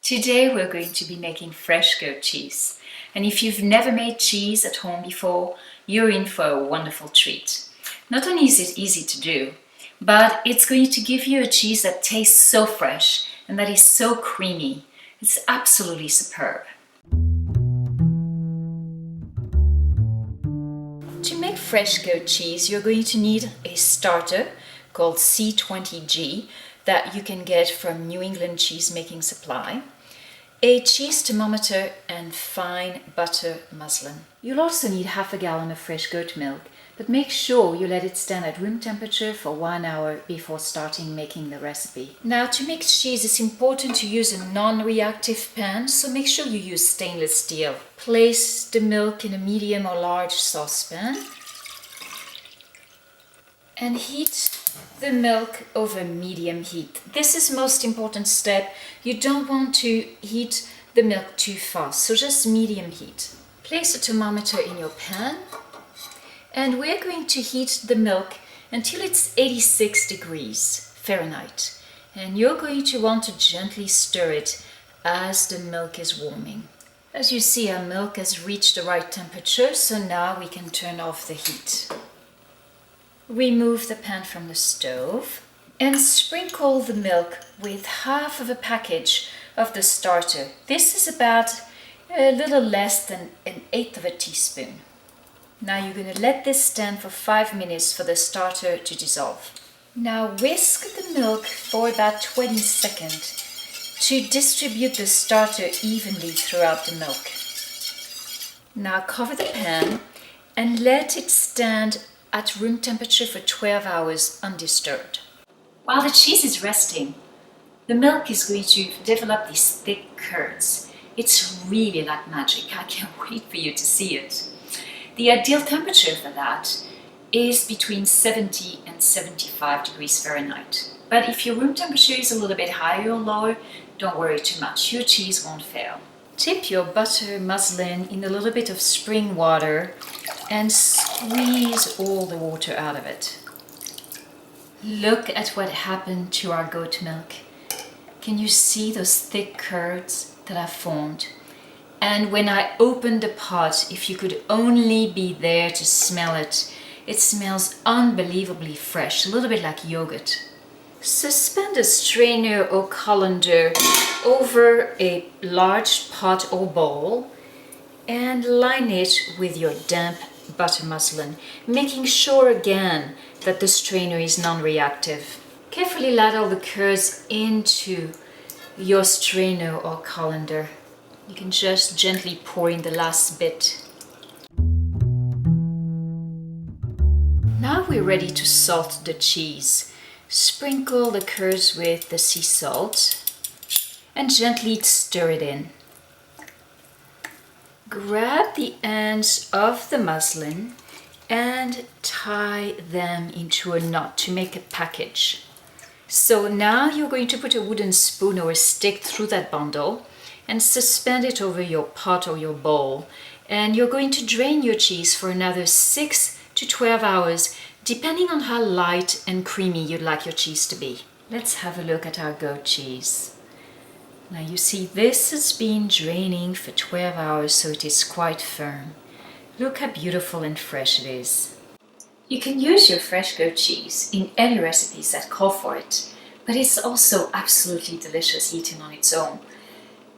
Today we're going to be making fresh goat cheese. And if you've never made cheese at home before, you're in for a wonderful treat. Not only is it easy to do, but it's going to give you a cheese that tastes so fresh and that is so creamy. It's absolutely superb. To make fresh goat cheese, you're going to need a starter called C20G that you can get from New England Cheese Making Supply, a cheese thermometer, and fine butter muslin. You'll also need half a gallon of fresh goat milk, but make sure you let it stand at room temperature for 1 hour before starting making the recipe. Now, to make cheese, it's important to use a non-reactive pan, so make sure you use stainless steel. Place the milk in a medium or large saucepan and heat the milk over medium heat. This is the most important step. You don't want to heat the milk too fast, so just medium heat. Place a thermometer in your pan and we're going to heat the milk until it's 86 degrees Fahrenheit. And you're going to want to gently stir it as the milk is warming. As you see, our milk has reached the right temperature, so now we can turn off the heat. Remove the pan from the stove and sprinkle the milk with half of a package of the starter. This is about a little less than 1/8 of a teaspoon. Now you're going to let this stand for 5 minutes for the starter to dissolve. Now whisk the milk for about 20 seconds to distribute the starter evenly throughout the milk. Now cover the pan and let it stand at room temperature for 12 hours undisturbed. While the cheese is resting, the milk is going to develop these thick curds. It's really like magic. I can't wait for you to see it. The ideal temperature for that is between 70 and 75 degrees Fahrenheit. But if your room temperature is a little bit higher or lower, don't worry too much. Your cheese won't fail. Dip your butter muslin in a little bit of spring water and squeeze all the water out of it. Look at what happened to our goat milk. Can you see those thick curds that have formed? And when I opened the pot, if you could only be there to smell it, it smells unbelievably fresh, a little bit like yogurt. Suspend a strainer or colander over a large pot or bowl and line it with your damp butter muslin, making sure again that the strainer is non-reactive. Carefully ladle the curds into your strainer or colander. You can just gently pour in the last bit. Now we're ready to salt the cheese. Sprinkle the curds with the sea salt and gently stir it in. Grab the ends of the muslin and tie them into a knot to make a package. So now you're going to put a wooden spoon or a stick through that bundle and suspend it over your pot or your bowl. And you're going to drain your cheese for another 6 to 12 hours, depending on how light and creamy you'd like your cheese to be. Let's have a look at our goat cheese. Now you see this has been draining for 12 hours, so it is quite firm. Look how beautiful and fresh it is. You can use your fresh goat cheese in any recipes that call for it, but it's also absolutely delicious eaten on its own.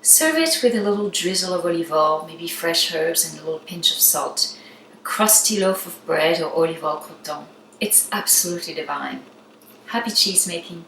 Serve it with a little drizzle of olive oil, maybe fresh herbs and a little pinch of salt, a crusty loaf of bread or olive oil croûton. It's absolutely divine. Happy cheese making!